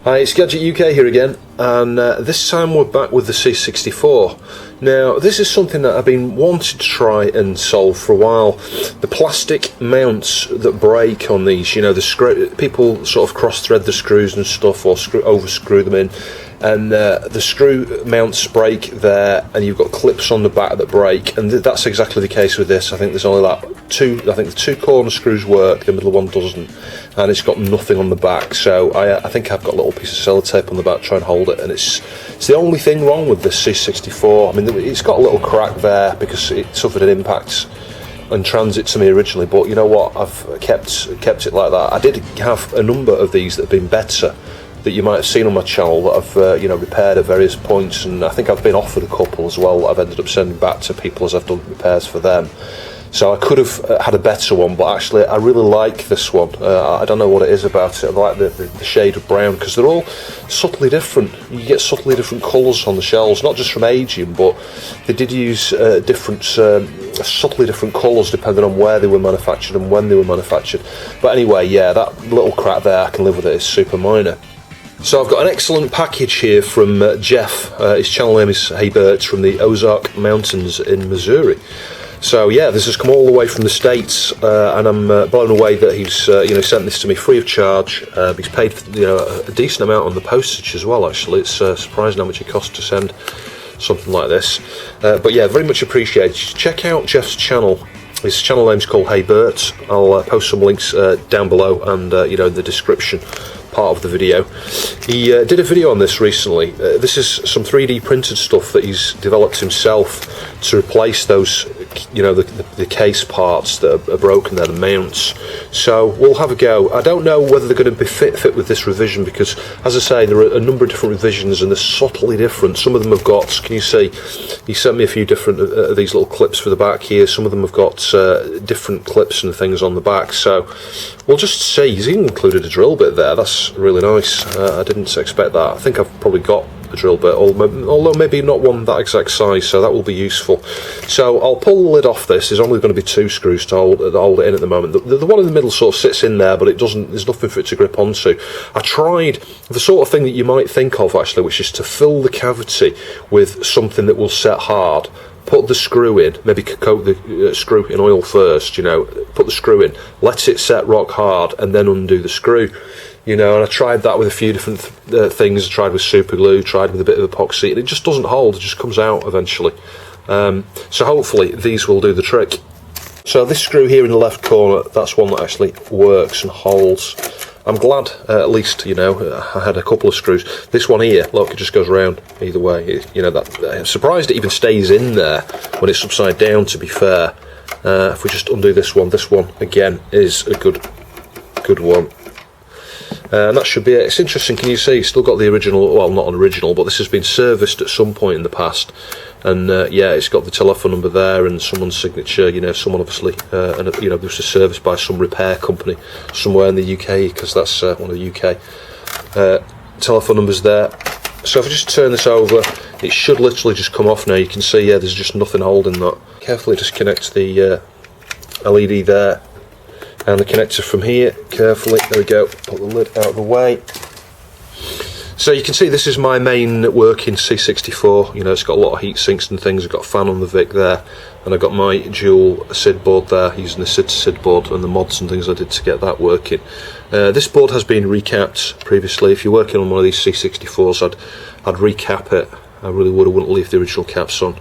Hi, it's Gadget UK here again, and this time we're back with the C64. Now, this is something that I've been wanting to try and solve for a while. The plastic mounts that break on these, you know, the screw, people sort of cross-thread the screws and stuff, or over-screw them in, and the screw mounts break there, and you've got clips on the back that break, and that's exactly the case with this. I think there's only I think the two corner screws work, the middle one doesn't, and it's got nothing on the back. So I think I've got a little piece of sellotape on the back to try and hold it, and it's the only thing wrong with this C64. I mean, it's got a little crack there because it suffered an impact in transit to me originally, but you know what, I've kept it like that. I did have a number of these that have been better, that you might have seen on my channel, that I've repaired at various points, and I think I've been offered a couple as well that I've ended up sending back to people as I've done repairs for them. So I could have had a better one, but actually I really like this one. I don't know what it is about it. I like the shade of brown, because they're all subtly different. You get subtly different colours on the shells, not just from aging, but they did use subtly different colours depending on where they were manufactured and when they were manufactured. But anyway, yeah, that little crack there, I can live with it. It's super minor. So I've got an excellent package here from Jeff. His channel name is Hey Birt, from the Ozark Mountains in Missouri. So yeah, this has come all the way from the States, and I'm blown away that he's sent this to me free of charge. He's paid a decent amount on the postage as well. Actually, it's surprising how much it costs to send something like this. But yeah, very much appreciated. Check out Jeff's channel. His channel name's called Hey Birt. I'll post some links down below and in the description part of the video. He did a video on this recently. This is some 3D printed stuff that he's developed himself to replace those, the case parts that are broken there, the mounts. So we'll have a go. I don't know whether they're going to be fit with this revision, because, as I say, there are a number of different revisions and they're subtly different. Some of them have got, can you see, he sent me a few different of these little clips for the back here. Some of them have got different clips and things on the back. So we'll just see. He's even included a drill bit there. That's really nice. I didn't expect that. I think I've probably got a drill bit, although maybe not one that exact size, so that will be useful. So I'll pull the lid off this. There's only going to be two screws to hold it in at the moment. The one in the middle sort of sits in there, but there's nothing for it to grip onto. I tried the sort of thing that you might think of, actually, which is to fill the cavity with something that will set hard. Put the screw in, maybe coat the screw in oil first, put the screw in, let it set rock hard, and then undo the screw. And I tried that with a few different things. I tried with super glue, tried with a bit of epoxy, and it just doesn't hold. It just comes out eventually. So hopefully these will do the trick. So this screw here in the left corner, that's one that actually works and holds. I'm glad, at least, I had a couple of screws. This one here, look, it just goes round either way. I'm surprised it even stays in there when it's upside down, to be fair. If we just undo this one again is a good one. And that should be it. It's interesting, can you see, it's still got the original, well, not an original, but this has been serviced at some point in the past. And yeah, it's got the telephone number there and someone's signature, someone obviously, this was serviced by some repair company somewhere in the UK, because that's one of the UK telephone numbers there. So if I just turn this over, it should literally just come off now. You can see, yeah, there's just nothing holding that. Carefully disconnect the LED there. And the connector from here, carefully, there we go, put the lid out of the way. So you can see this is my main working C64, it's got a lot of heat sinks and things. I've got a fan on the VIC there, and I've got my dual SID board there, using the SID board and the mods and things I did to get that working. This board has been recapped previously. If you're working on one of these C64s, I'd recap it. I really wouldn't leave the original caps on.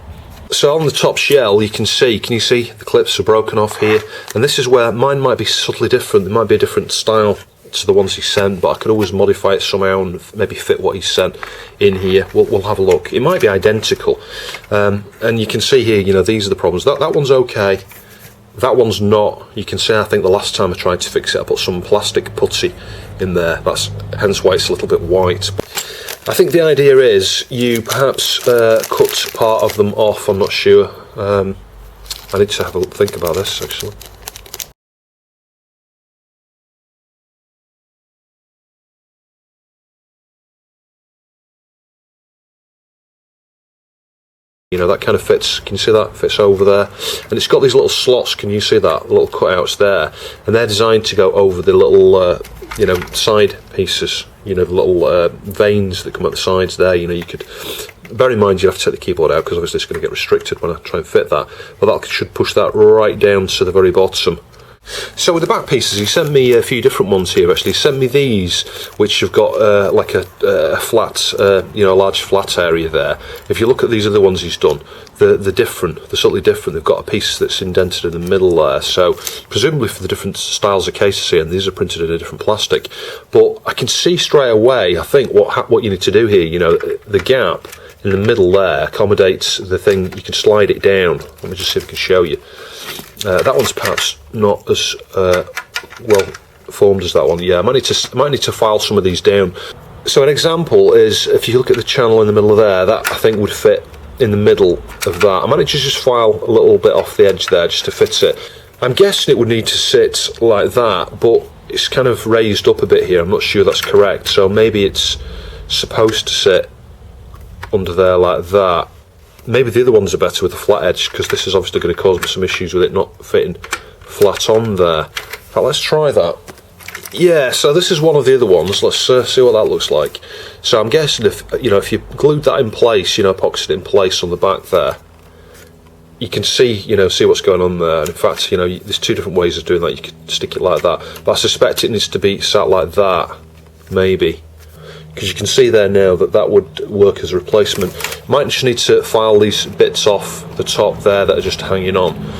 So on the top shell, can you see the clips are broken off here, and this is where mine might be subtly different. There might be a different style to the ones he sent, but I could always modify it somehow and maybe fit what he sent in here. We'll have a look. It might be identical, and you can see here, these are the problems. That one's okay, that one's not. You can see, I think the last time I tried to fix it, I put some plastic putty in there. That's hence why it's a little bit white. I think the idea is you perhaps cut part of them off. I'm not sure. I need to have a think about this, actually. That kind of fits. Can you see that? Fits over there. And it's got these little slots, can you see that? The little cutouts there. And they're designed to go over the little, side pieces. you know, the little veins that come at the sides there. You know, you could bear in mind you have to take the keyboard out because obviously it's going to get restricted when I try and fit that, but that should push that right down to the very bottom. So with the back pieces, he sent me a few different ones here. Actually, he sent me these, which have got like a flat, you know, a large flat area there. If you look at these other ones he's done, they're different. They're slightly different. They've got a piece that's indented in the middle there. So presumably for the different styles of cases here, and these are printed in a different plastic. But I can see straight away, I think, what you need to do here. You know, the gap in the middle there accommodates the thing. You can slide it down. Let me just see if I can show you. That one's perhaps not as well formed as that one. Yeah, I might need to file some of these down. So an example is, if you look at the channel in the middle of there, that I think would fit in the middle of that. I might need to just file a little bit off the edge there just to fit it. I'm guessing it would need to sit like that, but it's kind of raised up a bit here. I'm not sure that's correct. So maybe it's supposed to sit under there like that. Maybe the other ones are better with a flat edge, because this is obviously going to cause me some issues with it not fitting flat on there. In fact, let's try that. Yeah, so this is one of the other ones. Let's see what that looks like. So I'm guessing if you glued that in place, you know, epoxied it in place on the back there, you can see what's going on there. And in fact, you know, there's two different ways of doing that. You could stick it like that, but I suspect it needs to be sat like that, maybe. Because you can see there now that would work as a replacement. Might just need to file these bits off the top there that are just hanging on.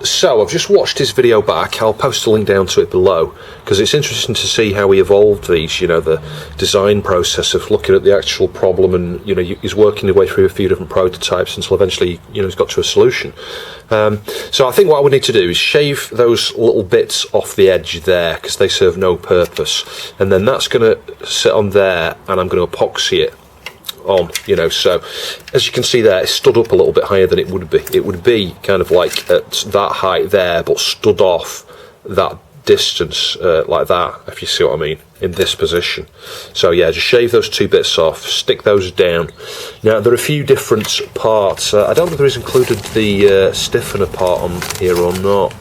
So I've just watched his video back. I'll post a link down to it below, because it's interesting to see how he evolved these, you know, the design process of looking at the actual problem, and you know, he's working his way through a few different prototypes until eventually, you know, he's got to a solution. So I think what I would need to do is shave those little bits off the edge there, because they serve no purpose, and then that's going to sit on there, and I'm going to epoxy it on, you know. So as you can see there, it's stood up a little bit higher than it would be. It would be kind of like at that height there, but stood off that distance like that, if you see what I mean, in this position. So yeah, just shave those two bits off, stick those down. Now there are a few different parts. I don't know if there is included the stiffener part on here or not.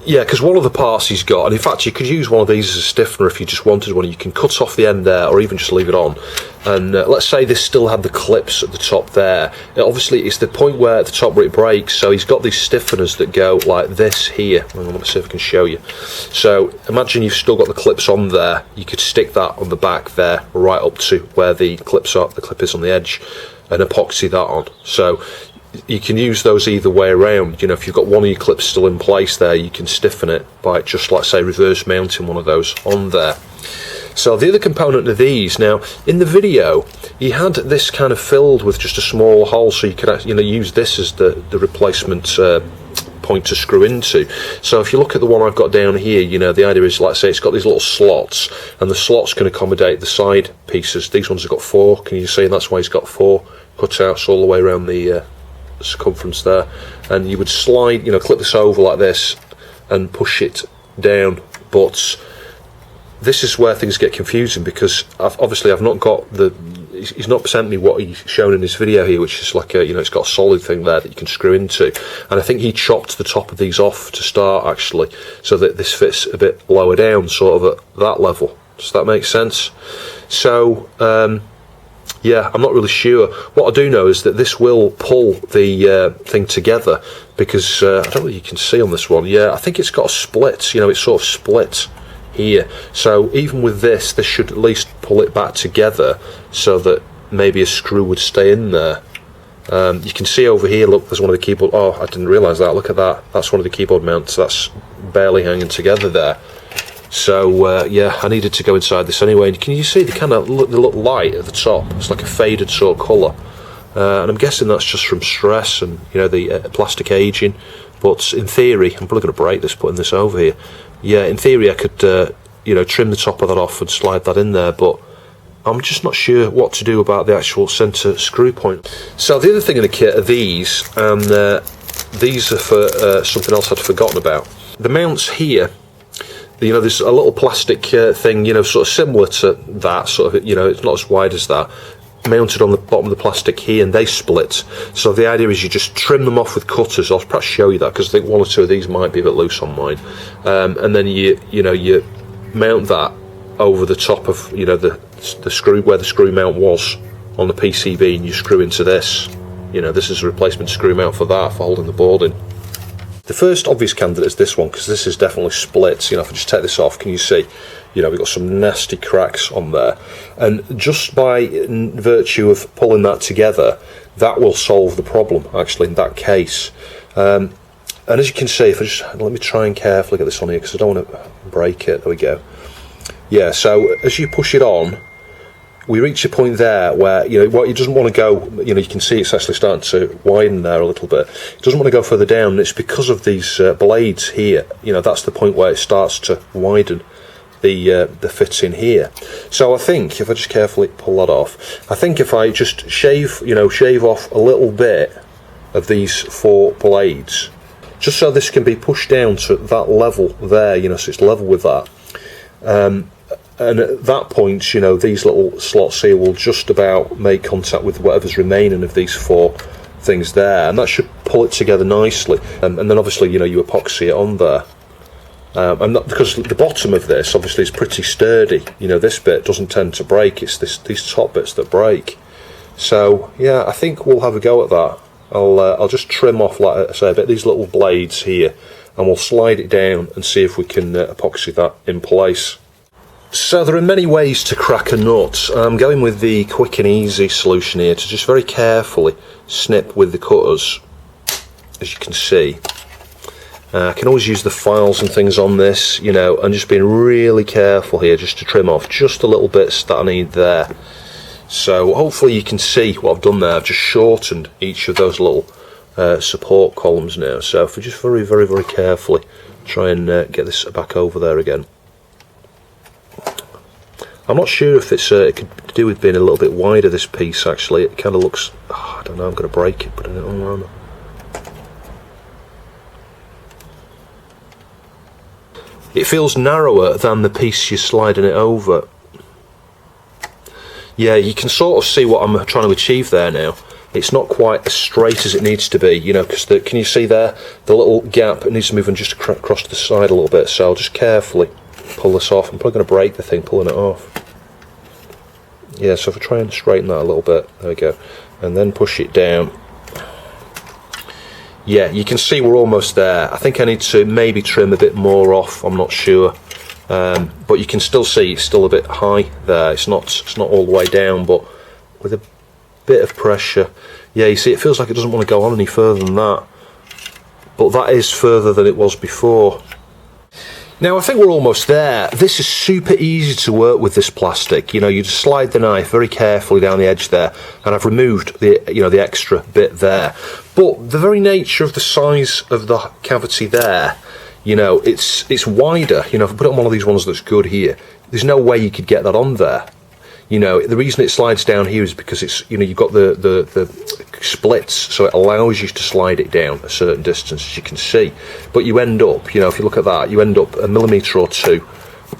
Yeah, because one of the parts he's got, and in fact you could use one of these as a stiffener if you just wanted one. You can cut off the end there, or even just leave it on. And let's say this still had the clips at the top there. Obviously it's the point where at the top where it breaks, so he's got these stiffeners that go like this here. Let me see if I can show you. So imagine you've still got the clips on there. You could stick that on the back there, right up to where the clips are, the clip is on the edge, and epoxy that on. So you can use those either way around. You know, if you've got one of your clips still in place there, you can stiffen it by just, like, say, reverse mounting one of those on there. So the other component of these, now in the video he had this kind of filled with just a small hole, so you could, you know, use this as the replacement point to screw into. So if you look at the one I've got down here, you know, the idea is, like I say, it's got these little slots, and the slots can accommodate the side pieces. These ones have got 4, can you see? And that's why he's got 4 cutouts all the way around the circumference there. And you would slide, you know, clip this over like this and push it down. But this is where things get confusing, because I've not got he's not sent me what he's shown in his video here, which is like a, you know, it's got a solid thing there that you can screw into. And I think he chopped the top of these off to start, actually, so that this fits a bit lower down, sort of at that level. Does that make sense? So yeah, I'm not really sure. What I do know is that this will pull the thing together, because I don't know if you can see on this one. Yeah, I think it's got a split, you know, it's sort of split here. So even with this should at least pull it back together, so that maybe a screw would stay in there. You can see over here, look, there's one of the keyboard, oh, I didn't realise that, look at that, that's one of the keyboard mounts, that's barely hanging together there. So yeah, I needed to go inside this anyway. And can you see they look light at the top? It's like a faded sort of colour, and I'm guessing that's just from stress and, you know, the plastic aging. But in theory, I'm probably going to break this putting this over here. Yeah, in theory I could you know, trim the top of that off and slide that in there, but I'm just not sure what to do about the actual centre screw point. So the other thing in the kit are these, and these are for something else I'd forgotten about. The mounts here, you know, there's a little plastic thing, you know, sort of similar to that, sort of, you know, it's not as wide as that, mounted on the bottom of the plastic here, and they split. So the idea is you just trim them off with cutters. I'll perhaps show you that, because I think one or two of these might be a bit loose on mine. And then you mount that over the top of, you know, the screw, where the screw mount was on the PCB, and you screw into this. You know, this is a replacement screw mount for that, for holding the board in. The first obvious candidate is this one, because this is definitely split. You know, if I just take this off, can you see? You know, we've got some nasty cracks on there, and just by virtue of pulling that together, that will solve the problem, actually, in that case. And as you can see, if I just, let me try and carefully get this on here, because I don't want to break it. There we go. Yeah, so as you push it on, we reach a point there where, you know, what it doesn't want to go, you know, you can see it's actually starting to widen there a little bit. It doesn't want to go further down, and it's because of these blades here. You know, that's the point where it starts to widen the fits in here. So I think if I just carefully pull that off, I think if I just shave off a little bit of these 4 blades, just so this can be pushed down to that level there, you know, so it's level with that. And at that point, you know, these little slots here will just about make contact with whatever's remaining of these 4 things there, and that should pull it together nicely. And then obviously, you know, you epoxy it on there. And not, because the bottom of this obviously is pretty sturdy. You know, this bit doesn't tend to break. It's these top bits that break. So yeah, I think we'll have a go at that. I'll just trim off, like I say, a bit of these little blades here, and we'll slide it down and see if we can epoxy that in place. So there are many ways to crack a nut. I'm going with the quick and easy solution here, to just very carefully snip with the cutters, as you can see. I can always use the files and things on this, you know, and just being really careful here, just to trim off just the little bits that I need there. So hopefully you can see what I've done there. I've just shortened each of those little support columns now. So if we just very, very, very carefully try and get this back over there again. I'm not sure if it's it could do with being a little bit wider, this piece, actually. It kind of looks, I don't know, I'm going to break it, but I don't know. It feels narrower than the piece you're sliding it over. Yeah, you can sort of see what I'm trying to achieve there now. It's not quite as straight as it needs to be, you know, because can you see there, the little gap, it needs to move and just across to the side a little bit. So I'll just carefully pull this off. I'm probably going to break the thing pulling it off. Yeah, so if I try and straighten that a little bit, there we go, and then push it down. Yeah, you can see we're almost there. I think I need to maybe trim a bit more off, I'm not sure. But you can still see it's still a bit high there. It's not all the way down, but with a bit of pressure. Yeah, you see it feels like it doesn't want to go on any further than that. But that is further than it was before. Now I think we're almost there. This is super easy to work with, this plastic. You know, you just slide the knife very carefully down the edge there, and I've removed the, you know, the extra bit there. But the very nature of the size of the cavity there, you know, it's wider. You know, if I put it on one of these ones that's good here, there's no way you could get that on there. You know, the reason it slides down here is because it's, you know, you've got the splits, so it allows you to slide it down a certain distance, as you can see. But you end up, you know, if you look at that, you end up a millimetre or 2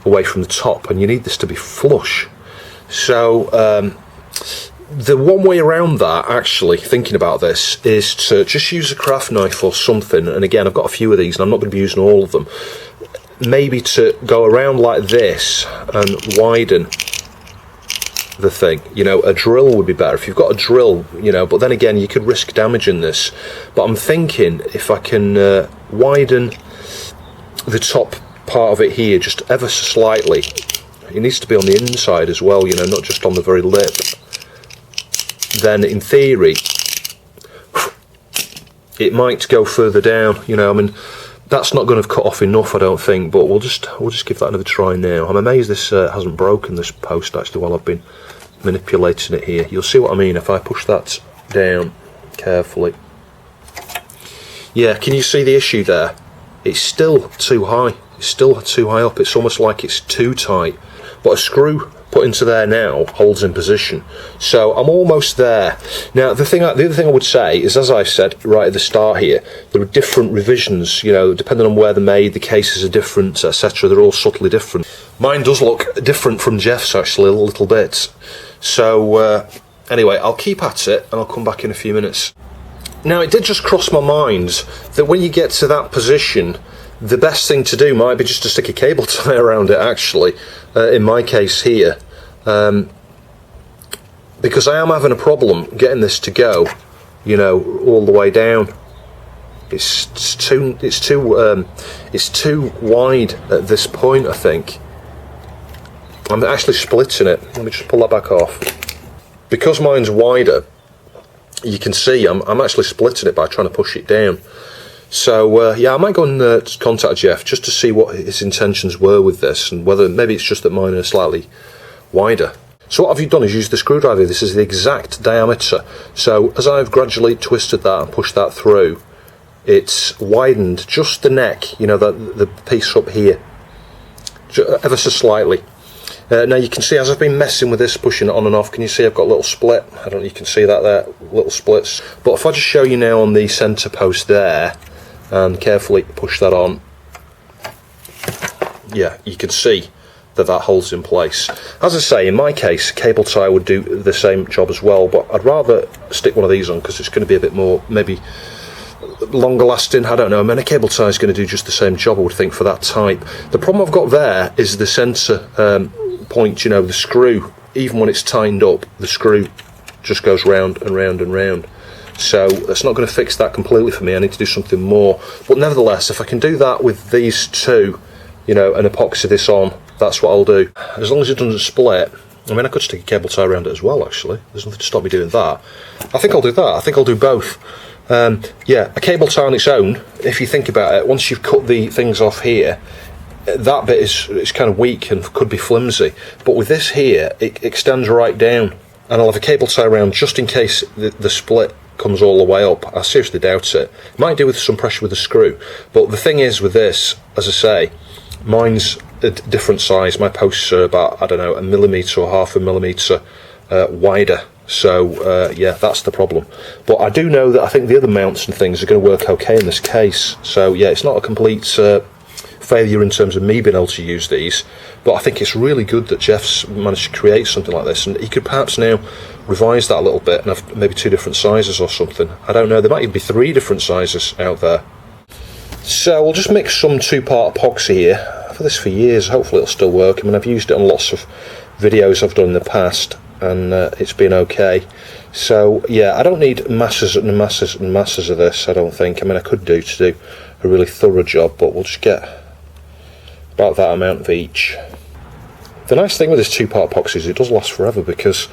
away from the top, and you need this to be flush. So the one way around that, actually, thinking about this, is to just use a craft knife or something. And again, I've got a few of these, and I'm not going to be using all of them. Maybe to go around like this and widen the thing. You know, a drill would be better if you've got a drill, you know, but then again you could risk damaging this. But I'm thinking if I can widen the top part of it here just ever so slightly. It needs to be on the inside as well, you know, not just on the very lip. Then in theory it might go further down, you know. I mean, that's not going to cut off enough, I don't think, but we'll just give that another try now. I'm amazed this hasn't broken, this post, actually, while I've been manipulating it here. You'll see what I mean if I push that down carefully. Yeah, can you see the issue there? It's still too high. It's still too high up. It's almost like it's too tight. But a screw put into there now holds in position. So I'm almost there. Now the other thing I would say is, as I said right at the start here, there are different revisions, you know, depending on where they're made, the cases are different, etc. They're all subtly different. Mine does look different from Jeff's, actually, a little bit. So anyway, I'll keep at it and I'll come back in a few minutes. Now, it did just cross my mind that when you get to that position, the best thing to do might be just to stick a cable tie around it, actually, in my case here, because I am having a problem getting this to go, you know, all the way down. It's too wide at this point, I think. I'm actually splitting it. Let me just pull that back off. Because mine's wider, you can see I'm actually splitting it by trying to push it down. So yeah, I might go and contact Jeff just to see what his intentions were with this, and whether maybe it's just that mine are slightly wider. So what I've done is use the screwdriver. This is the exact diameter. So as I've gradually twisted that and pushed that through, it's widened just the neck, you know, the piece up here, ever so slightly. Now you can see as I've been messing with this, pushing it on and off, can you see I've got a little split? I don't know if you can see that there, little splits. But if I just show you now on the centre post there, and carefully push that on, yeah, you can see that holds in place. As I say, in my case, cable tie would do the same job as well, but I'd rather stick one of these on because it's going to be a bit more, maybe longer lasting, I don't know. I mean, a cable tie is going to do just the same job, I would think, for that type. The problem I've got there is the centre point, you know, the screw, even when it's tightened up, the screw just goes round and round and round. So that's not going to fix that completely for me. I need to do something more. But nevertheless, if I can do that with these two, you know, and epoxy this on, that's what I'll do. As long as it doesn't split. I mean, I could stick a cable tie around it as well, actually. There's nothing to stop me doing that. I think I'll do that. I think I'll do both. Yeah, a cable tie on its own, if you think about it, once you've cut the things off here, that bit is kind of weak and could be flimsy. But with this here, it extends right down. And I'll have a cable tie around just in case the split comes all the way up. I seriously doubt it. It might do with some pressure with the screw. But the thing is with this, as I say, mine's a different size. My posts are about, I don't know, 1 millimetre or half a millimetre wider. So yeah, that's the problem. But I do know that I think the other mounts and things are going to work okay in this case. So yeah, it's not a complete failure in terms of me being able to use these, but I think it's really good that Jeff's managed to create something like this, and he could perhaps now revise that a little bit and have maybe 2 different sizes or something. I don't know, there might even be 3 different sizes out there. So we'll just mix some 2-part epoxy here. I've had this for years, hopefully it'll still work. I mean, I've used it on lots of videos I've done in the past, and it's been okay. So yeah, I don't need masses and masses and masses of this, I don't think. I mean, I could do to do a really thorough job, but we'll just get about that amount of each. The nice thing with this 2-part epoxy is it does last forever, because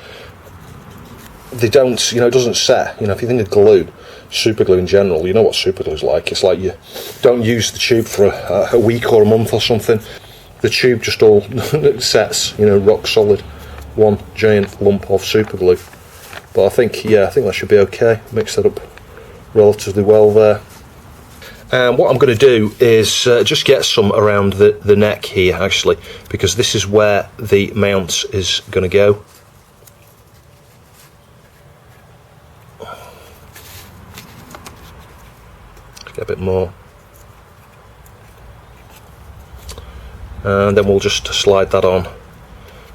they don't, you know, it doesn't set. You know, if you think of glue, super glue in general, you know what super glue is like. It's like you don't use the tube for a week or a month or something. The tube just all sets, you know, rock solid, one giant lump of super glue. But I think, yeah, I think that should be okay. Mix that up relatively well there. And what I'm going to do is just get some around the neck here, actually, because this is where the mount is going to go. Get a bit more. And then we'll just slide that on.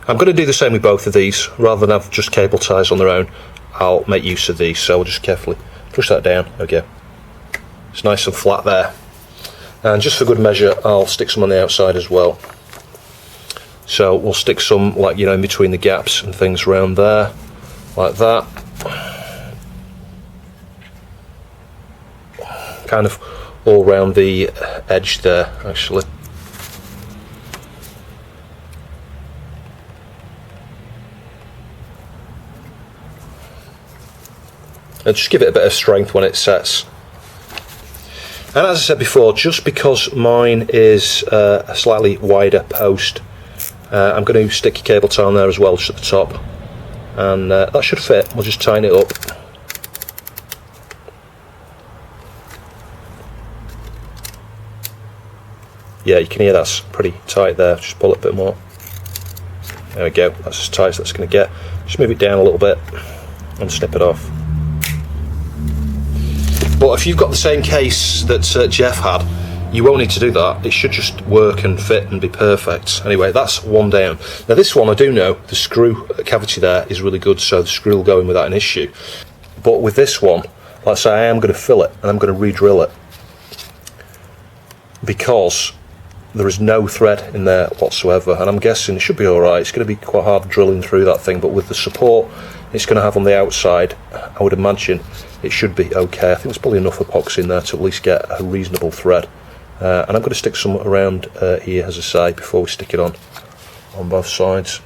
I'm going to do the same with both of these. Rather than have just cable ties on their own, I'll make use of these. So we'll just carefully push that down. There we go. It's nice and flat there. And just for good measure, I'll stick some on the outside as well. So we'll stick some, like, you know, in between the gaps and things around there, like that. Kind of all around the edge there, actually. And just give it a bit of strength when it sets. And as I said before, just because mine is a slightly wider post, I'm going to stick a cable tie on there as well, just at the top, and that should fit. We'll just tighten it up. Yeah, you can hear that's pretty tight there. Just pull it a bit more. There we go. That's as tight as that's going to get. Just move it down a little bit and snip it off. But if you've got the same case that Jeff had, you won't need to do that. It should just work and fit and be perfect. Anyway, that's one down. Now this one, I do know the screw cavity there is really good, so the screw will go in without an issue. But with this one, like I say, I am going to fill it and I'm going to re-drill it. because there is no thread in there whatsoever, and I'm guessing it should be alright. It's going to be quite hard drilling through that thing, but with the support it's going to have on the outside, I would imagine it should be okay. I think there's probably enough epoxy in there to at least get a reasonable thread, and I'm going to stick some around here, as I say, before we stick it on both sides.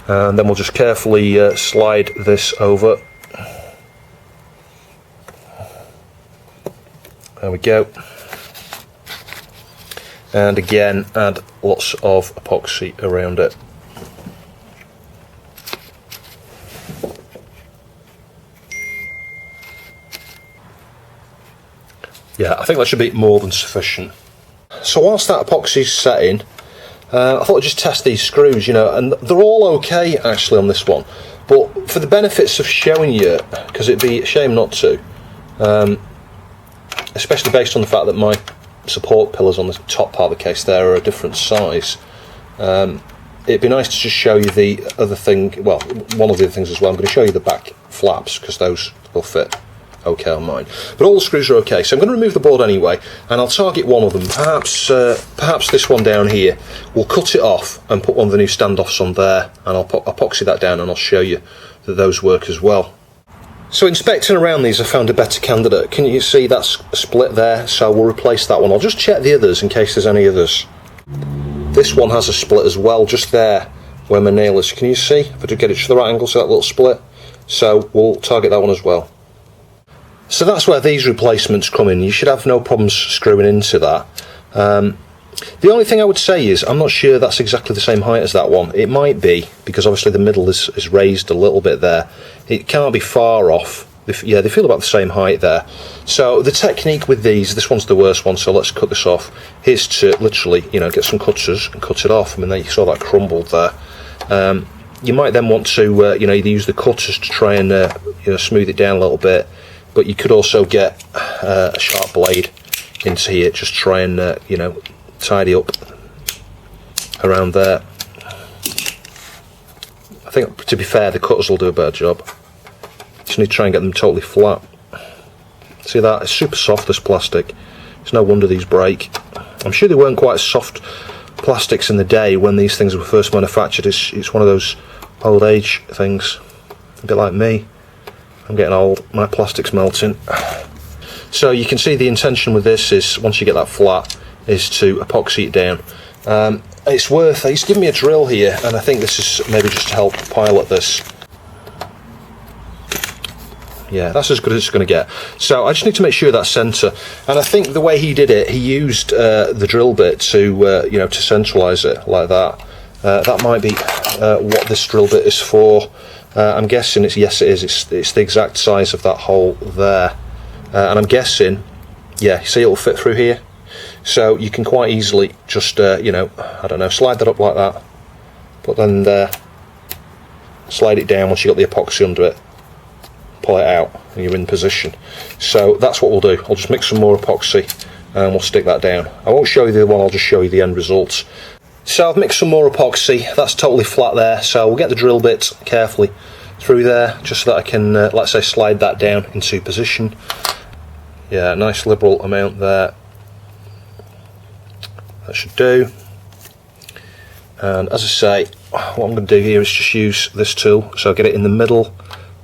And then we'll just carefully slide this over. There we go. And again, add lots of epoxy around it. Yeah, I think that should be more than sufficient. So whilst that epoxy's setting, I thought I'd just test these screws, you know, and they're all okay actually on this one. But for the benefits of showing you, because it'd be a shame not to, especially based on the fact that my support pillars on the top part of the case there are a different size, it'd be nice to just show you the other thing, well, one of the other things as well. I'm going to show you the back flaps, because those will fit okay on mine, but all the screws are okay. So I'm going to remove the board anyway, and I'll target one of them, perhaps this one down here. We'll cut it off and put one of the new standoffs on there, and I'll epoxy that down, and I'll show you that those work as well. So inspecting around these, I found a better candidate. Can you see that's split there? So we'll replace that one. I'll just check the others in case there's any others. This one has a split as well, just there where my nail is. Can you see? If I do get it to the right angle, so that little split. So we'll target that one as well. So that's where these replacements come in. You should have no problems screwing into that. The only thing I would say is, I'm not sure that's exactly the same height as that one. It might be, because obviously the middle is raised a little bit there. It can't be far off. Yeah, they feel about the same height there. So the technique with these, this one's the worst one, so let's cut this off, is to literally, you know, get some cutters and cut it off. I mean, there you saw that crumbled there. You might then want to, you know, either use the cutters to try and, you know, smooth it down a little bit, but you could also get a sharp blade into here, just try and, you know, tidy up around there. I think, to be fair, the cutters will do a better job. Just need to try and get them totally flat. See that? It's super soft, this plastic. It's no wonder these break. I'm sure they weren't quite as soft plastics in the day when these things were first manufactured. It's one of those old age things, a bit like me. I'm getting old, my plastic's melting. So you can see the intention with this is, once you get that flat, is to epoxy it down. He's given me a drill here, and I think this is maybe just to help pilot this. Yeah, that's as good as it's going to get. So I just need to make sure that's centre, and I think the way he did it, he used the drill bit to, you know, to centralise it like that. That might be what this drill bit is for. I'm guessing yes it is, it's the exact size of that hole there, and I'm guessing, yeah, see, it'll fit through here, so you can quite easily just, you know, I don't know, slide that up like that, put that in there, slide it down once you've got the epoxy under it, pull it out, and you're in position. So that's what we'll do. I'll just mix some more epoxy and we'll stick that down. I won't show you the other one, I'll just show you the end results. So I've mixed some more epoxy, that's totally flat there, so we'll get the drill bit carefully through there, just so that I can, let's say, slide that down into position. Yeah, nice liberal amount there. That should do. And as I say, what I'm going to do here is just use this tool, so get it in the middle,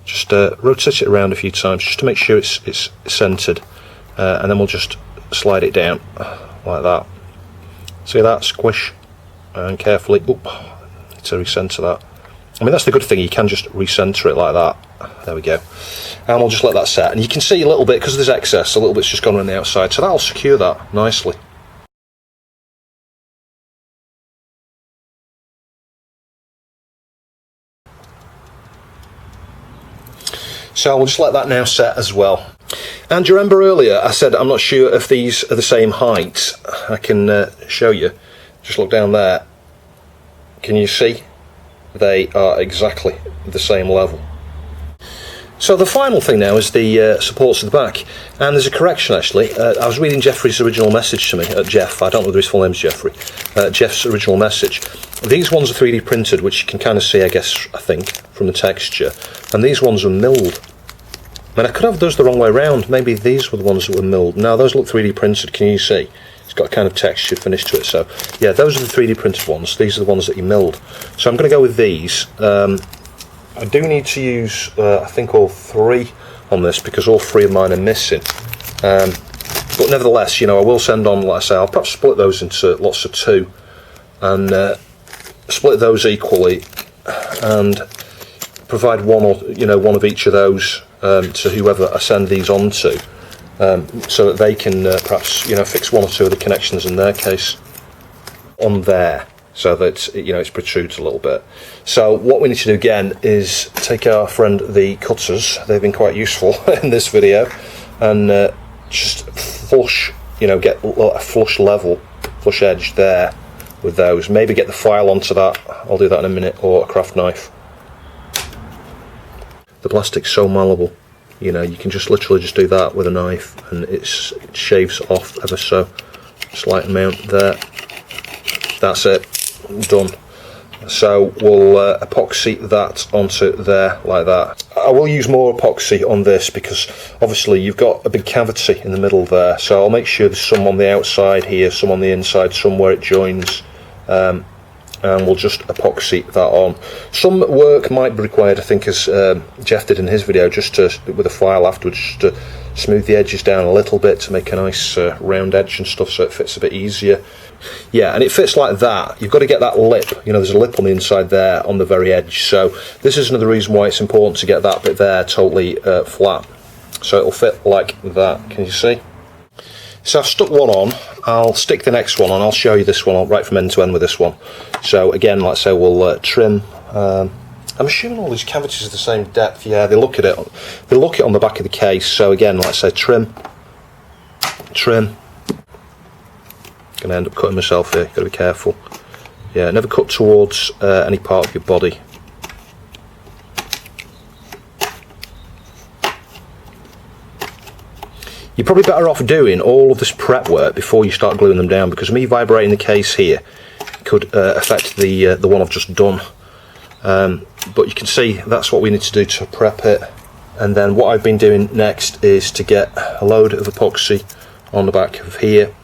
just rotate it around a few times, just to make sure it's centred, and then we'll just slide it down, like that. See that? Squish. And carefully, to recenter that. I mean, that's the good thing, you can just recenter it like that. There we go. And we'll just let that set. And you can see a little bit, because there's excess, a little bit's just gone around the outside, so that'll secure that nicely. So we'll just let that now set as well. And do you remember earlier I said I'm not sure if these are the same height? I can show you. Just look down there. Can you see? They are exactly the same level. So the final thing now is the supports at the back, and there's a correction actually. I was reading Jeffrey's original message to me, Jeff, I don't know whether his full name's Jeffrey, Jeff's original message. These ones are 3D printed, which you can kind of see, I think, from the texture, and these ones are milled. And I could have those the wrong way around. Maybe these were the ones that were milled. No, those look 3D printed. Can you see? It's got a kind of textured finish to it. So yeah, those are the 3D printed ones. These are the ones that you milled. So I'm going to go with these. I do need to use, I think, all 3 on this because all 3 of mine are missing. But nevertheless, you know, I will send on, like I say, I'll perhaps split those into lots of 2 and split those equally and provide one of each of those to whoever I send these on to, so that they can perhaps, you know, fix 1 or 2 of the connections in their case on there, so that, you know, it protrudes a little bit. So what we need to do again is take our friend the cutters. They've been quite useful in this video, and just flush, you know, get a flush edge there with those. Maybe get the file onto that. I'll do that in a minute, or a craft knife. The plastic's so malleable, you know, you can just literally just do that with a knife and it shaves off ever so slight amount there. That's it, done. So we'll epoxy that onto there like that. I will use more epoxy on this because obviously you've got a big cavity in the middle there, so I'll make sure there's some on the outside here, some on the inside, some where it joins, and we'll just epoxy that on. Some work might be required, I think, as Jeff did in his video, just to, with a file afterwards, just to smooth the edges down a little bit to make a nice round edge and stuff, so it fits a bit easier. Yeah, and it fits like that. You've got to get that lip, you know, there's a lip on the inside there on the very edge, so this is another reason why it's important to get that bit there totally flat, so it'll fit like that. Can you see? So I've stuck one on, I'll stick the next one on, I'll show you this one right from end to end with this one. So again, like I say, we'll trim. I'm assuming all these cavities are the same depth. Yeah, they look it on the back of the case. So again, like I say, trim. Gonna end up cutting myself here, gotta be careful. Yeah, never cut towards any part of your body. You're probably better off doing all of this prep work before you start gluing them down, because me vibrating the case here could affect the one I've just done. But you can see that's what we need to do to prep it. And then what I've been doing next is to get a load of epoxy on the back of here.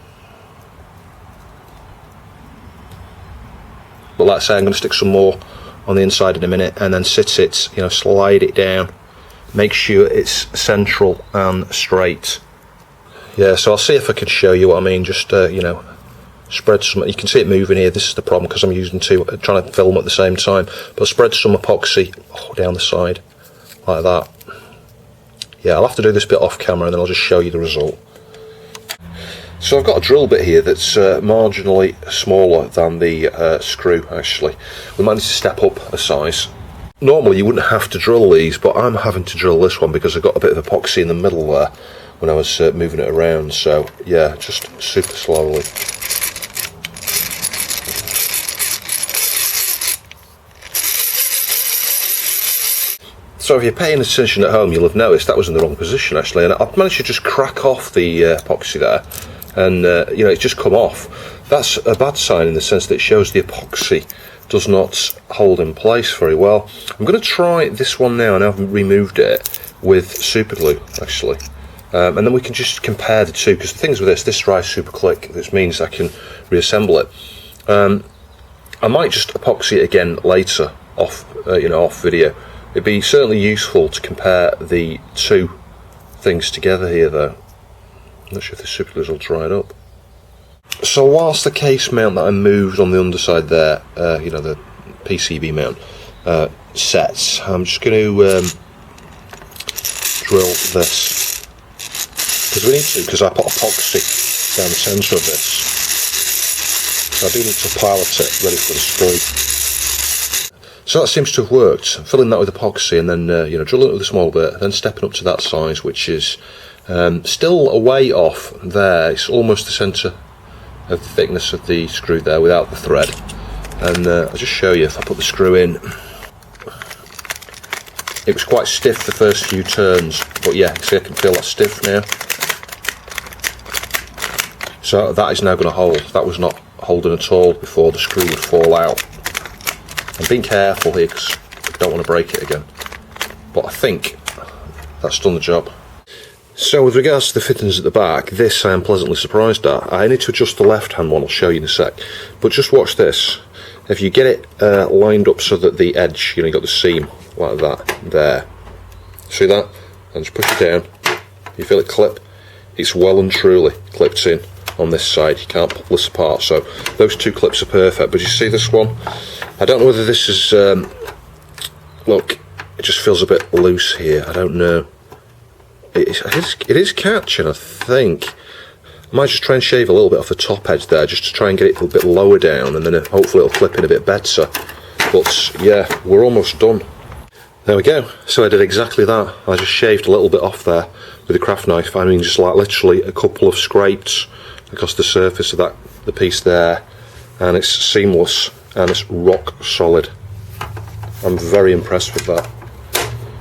But like I say, I'm going to stick some more on the inside in a minute, and then sit it, you know, slide it down, make sure it's central and straight. Yeah, so I'll see if I can show you what I mean. Just you know, spread some. You can see it moving here. This is the problem because I'm using trying to film at the same time. But spread some epoxy down the side like that. Yeah, I'll have to do this bit off camera, and then I'll just show you the result. So I've got a drill bit here that's marginally smaller than the screw. Actually, we might need to step up a size. Normally you wouldn't have to drill these, but I'm having to drill this one because I've got a bit of epoxy in the middle there when I was moving it around. So yeah, just super slowly. So if you're paying attention at home, you'll have noticed that was in the wrong position actually, and I've managed to just crack off the epoxy there, and you know, it's just come off. That's a bad sign in the sense that it shows the epoxy does not hold in place very well. I'm going to try this one now, and I've removed it with super glue actually, and then we can just compare the two, because the things with this dries super quick, which means I can reassemble it. I might just epoxy it again later off you know, off video. It'd be certainly useful to compare the two things together here though. I'm not sure if the super glue's all dried up. So whilst the case mount that I moved on the underside there, you know, the PCB mount, sets, I'm just going to drill this, because we need to, because I put epoxy down the centre of this, so I do need to pilot it ready for the screw. So that seems to have worked, filling that with epoxy, and then you know, drilling it with a small bit, then stepping up to that size, which is still a way off there. It's almost the centre of the thickness of the screw there without the thread. And I'll just show you if I put the screw in. It was quite stiff the first few turns, but yeah, see, I can feel that stiff now. So that is now going to hold. That was not holding at all before the screw would fall out. I'm being careful here because I don't want to break it again. But I think that's done the job. So with regards to the fittings at the back, this I am pleasantly surprised at. I need to adjust the left hand one, I'll show you in a sec. But just watch this. If you get it lined up so that the edge, you got the seam like that, there. See that? And just push it down. You feel it clip? It's well and truly clipped in on this side. You can't pull this apart. So those two clips are perfect. But you see this one? I don't know whether this is... look, it just feels a bit loose here. I don't know. It is catching, I think. I might just try and shave a little bit off the top edge there, just to try and get it a bit lower down, and then hopefully it'll clip in a bit better. But yeah, we're almost done. There we go. So I did exactly that. I just shaved a little bit off there with a craft knife. I mean, just like literally a couple of scrapes across the surface of the piece there, and it's seamless and it's rock solid. I'm very impressed with that.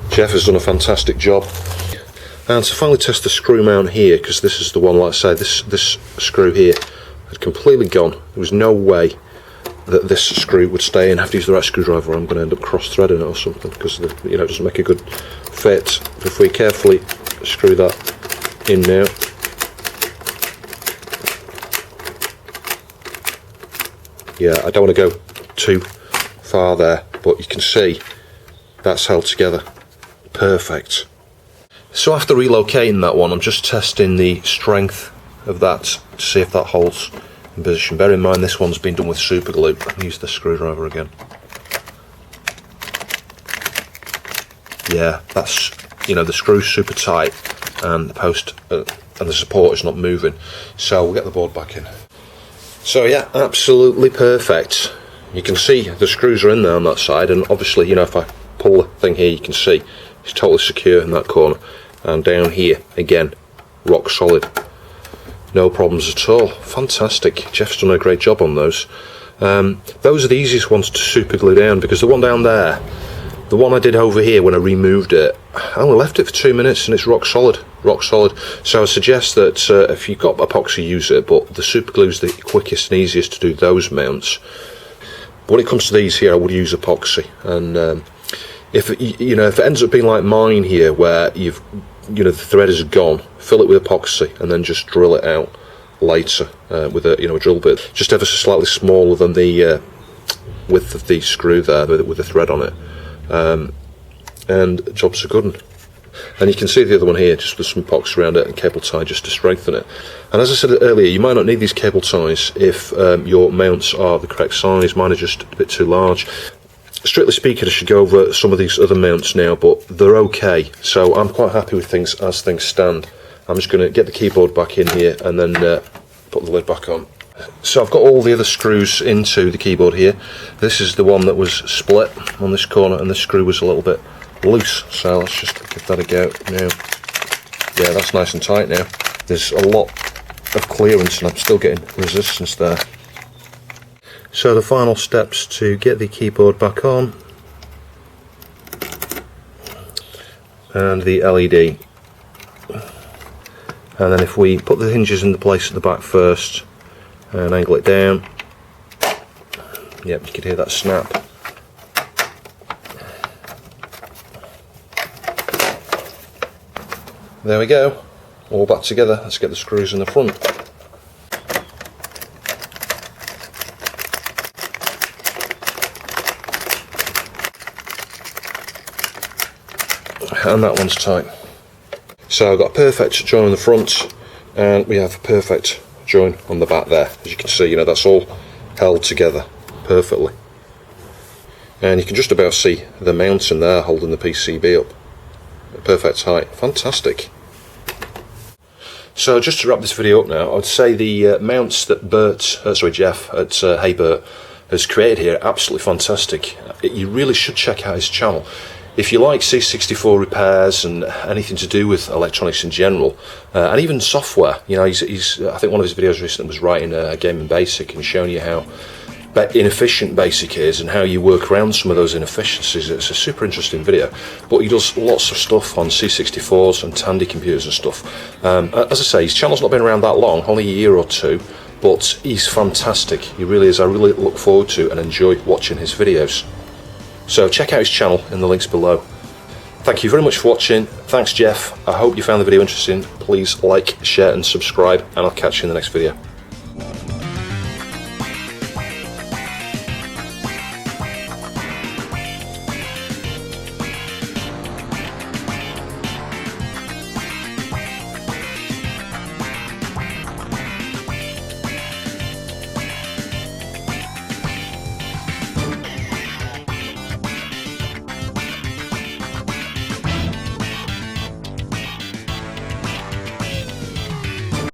Jeff has done a fantastic job. And to finally test the screw mount here, because this is the one, like I say, this screw here had completely gone. There was no way that this screw would stay in. I have to use the right screwdriver, or I'm going to end up cross-threading it or something, because it doesn't make a good fit. If we carefully screw that in now. Yeah, I don't want to go too far there, but you can see that's held together. Perfect. So after relocating that one, I'm just testing the strength of that to see if that holds in position. Bear in mind this one's been done with super glue. I'll use the screwdriver again. Yeah, that's, the screw's super tight and the post and the support is not moving. So we'll get the board back in. So yeah, absolutely perfect. You can see the screws are in there on that side, and obviously, if I pull the thing here, you can see it's totally secure in that corner. And down here, again, rock solid. No problems at all. Fantastic. Jeff's done a great job on those. Those are the easiest ones to super glue down, because the one down there, the one I did over here when I removed it, I only left it for 2 minutes and it's rock solid. Rock solid. So I suggest that if you've got epoxy, use it, but the super glue is the quickest and easiest to do those mounts. But when it comes to these here, I would use epoxy. And if it ends up being like mine here, where the thread is gone, fill it with epoxy and then just drill it out later with a a drill bit, just ever so slightly smaller than the width of the screw there with the thread on it, and job's a good one. And you can see the other one here, just with some epoxy around it and cable tie just to strengthen it. And as I said earlier, you might not need these cable ties if your mounts are the correct size. Mine are just a bit too large. Strictly speaking, I should go over some of these other mounts now, but they're okay. So I'm quite happy with things as things stand. I'm just going to get the keyboard back in here and then put the lid back on. So I've got all the other screws into the keyboard here. This is the one that was split on this corner, and the screw was a little bit loose. So let's just give that a go now. Yeah, that's nice and tight now. There's a lot of clearance and I'm still getting resistance there. So the final steps to get the keyboard back on, and the LED, and then if we put the hinges into place at the back first and angle it down, yep, you can hear that snap. There we go, all back together. Let's get the screws in the front. And that one's tight. So I've got a perfect join on the front, and we have a perfect join on the back there. As you can see, that's all held together perfectly. And you can just about see the mounting there holding the PCB up. Perfect height. Fantastic. So just to wrap this video up now, I would say the mounts that Jeff at Hey Birt has created here are absolutely fantastic. You really should check out his channel. If you like C64 repairs and anything to do with electronics in general, and even software, I think one of his videos recently was writing a Gaming Basic and showing you how inefficient Basic is and how you work around some of those inefficiencies. It's a super interesting video, but he does lots of stuff on C64s and Tandy computers and stuff. As I say, his channel's not been around that long, only a year or two, but he's fantastic. He really is. I really look forward to and enjoy watching his videos. So check out his channel in the links below. Thank you very much for watching. Thanks, Jeff. I hope you found the video interesting. Please like, share and subscribe, and I'll catch you in the next video.